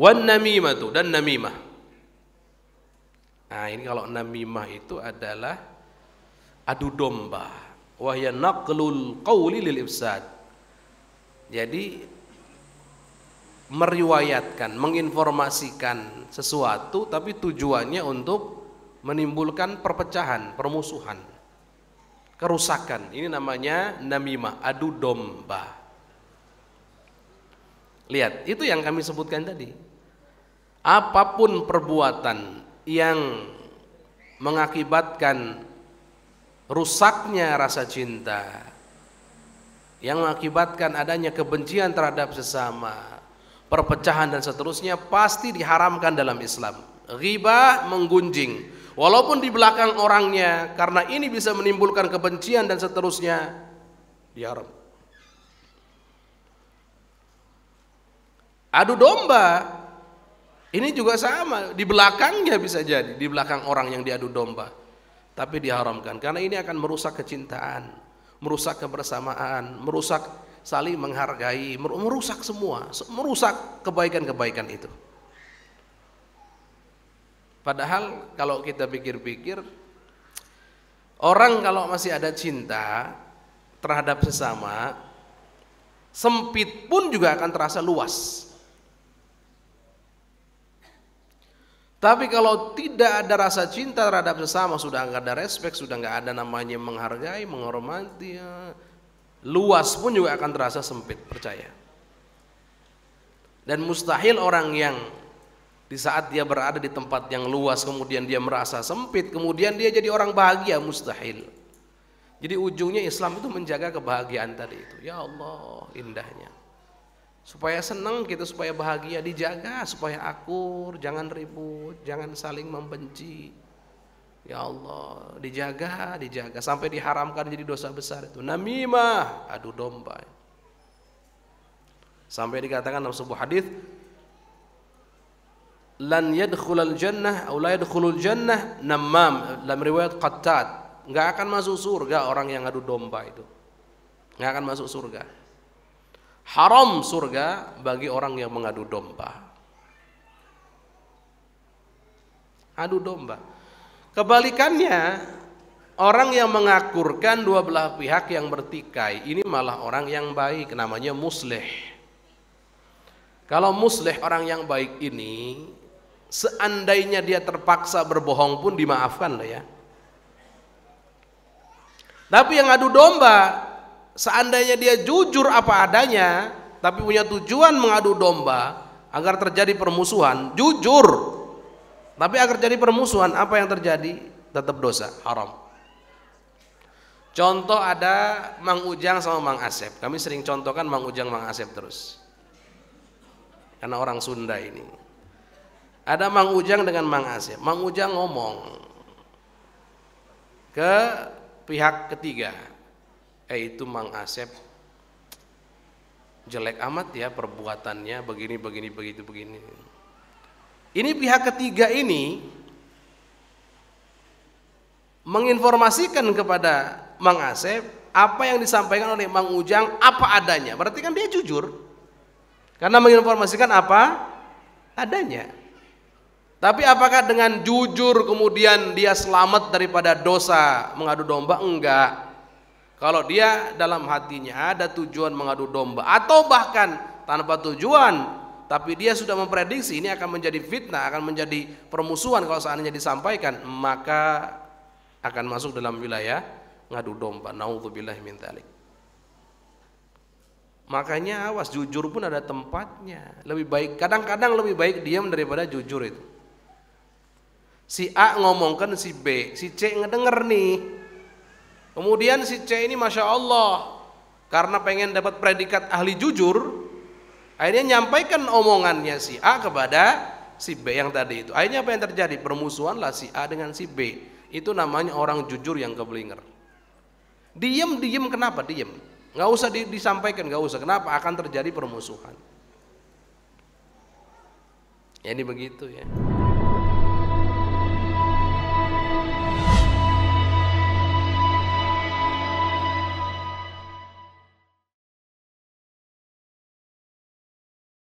Wan namimatu, dan namimah. Nah, ini kalau namimah itu adalah adu domba. Wa hiya naqlul qawli lil ifsad. Jadi meriwayatkan, menginformasikan sesuatu tapi tujuannya untuk menimbulkan perpecahan, permusuhan, kerusakan. Ini namanya namimah, adu domba. Lihat, itu yang kami sebutkan tadi. Apapun perbuatan yang mengakibatkan rusaknya rasa cinta, yang mengakibatkan adanya kebencian terhadap sesama, perpecahan dan seterusnya, pasti diharamkan dalam Islam. Ghibah, menggunjing, walaupun di belakang orangnya, karena ini bisa menimbulkan kebencian dan seterusnya, diharam. Adu domba, ini juga sama, di belakangnya bisa jadi, di belakang orang yang diadu domba, tapi diharamkan karena ini akan merusak kecintaan, merusak kebersamaan, merusak saling menghargai, merusak semua, merusak kebaikan-kebaikan itu. Padahal kalau kita pikir-pikir, orang kalau masih ada cinta terhadap sesama, sempit pun juga akan terasa luas. Tapi kalau tidak ada rasa cinta terhadap sesama, sudah nggak ada respek, sudah nggak ada namanya menghargai, menghormati, ya, luas pun juga akan terasa sempit, percaya. Dan mustahil orang yang di saat dia berada di tempat yang luas kemudian dia merasa sempit, kemudian dia jadi orang bahagia, mustahil. Jadi ujungnya Islam itu menjaga kebahagiaan tadi itu. Ya Allah, indahnya. Supaya senang kita, supaya bahagia, dijaga, supaya akur, jangan ribut, jangan saling membenci. Ya Allah, dijaga, dijaga sampai diharamkan jadi dosa besar itu. Namimah, adu domba. Sampai dikatakan dalam sebuah hadis, lan yadkhulul jannah atau la yadkhulul jannah namam, dalam riwayat Qattad, enggak akan masuk surga orang yang adu domba itu. Enggak akan masuk surga. Haram surga bagi orang yang mengadu domba. Adu domba. Kebalikannya, orang yang mengakurkan dua belah pihak yang bertikai, ini malah orang yang baik, namanya muslih. Kalau muslih, orang yang baik ini, seandainya dia terpaksa berbohong pun dimaafkan lah ya. Tapi yang adu domba, seandainya dia jujur apa adanya, tapi punya tujuan mengadu domba agar terjadi permusuhan, jujur, tapi agar terjadi permusuhan, apa yang terjadi? Tetap dosa, haram. Contoh ada Mang Ujang sama Mang Asep. Kami sering contohkan Mang Ujang, Mang Asep terus, karena orang Sunda ini. Ada Mang Ujang dengan Mang Asep. Mang Ujang ngomong ke pihak ketiga, itu Mang Asep jelek amat ya perbuatannya, begini begini begitu begini. Ini pihak ketiga ini menginformasikan kepada Mang Asep apa yang disampaikan oleh Mang Ujang apa adanya. Berarti kan dia jujur, karena menginformasikan apa adanya. Tapi apakah dengan jujur kemudian dia selamat daripada dosa mengadu domba? Enggak. Kalau dia dalam hatinya ada tujuan mengadu domba, atau bahkan tanpa tujuan, tapi dia sudah memprediksi ini akan menjadi fitnah, akan menjadi permusuhan kalau seandainya disampaikan, maka akan masuk dalam wilayah ngadu domba. Naudzubillahi min dzalik. Makanya awas, jujur pun ada tempatnya. Lebih baik, kadang-kadang lebih baik diam daripada jujur itu. Si A ngomongkan si B, si C ngedenger nih. Kemudian si C ini Masya Allah, karena pengen dapat predikat ahli jujur, akhirnya nyampaikan omongannya si A kepada si B yang tadi itu. Akhirnya apa yang terjadi? Permusuhan lah si A dengan si B. Itu namanya orang jujur yang keblinger. Diem kenapa diem? Nggak usah disampaikan, nggak usah. Kenapa? Akan terjadi permusuhan. Ya, ini begitu ya.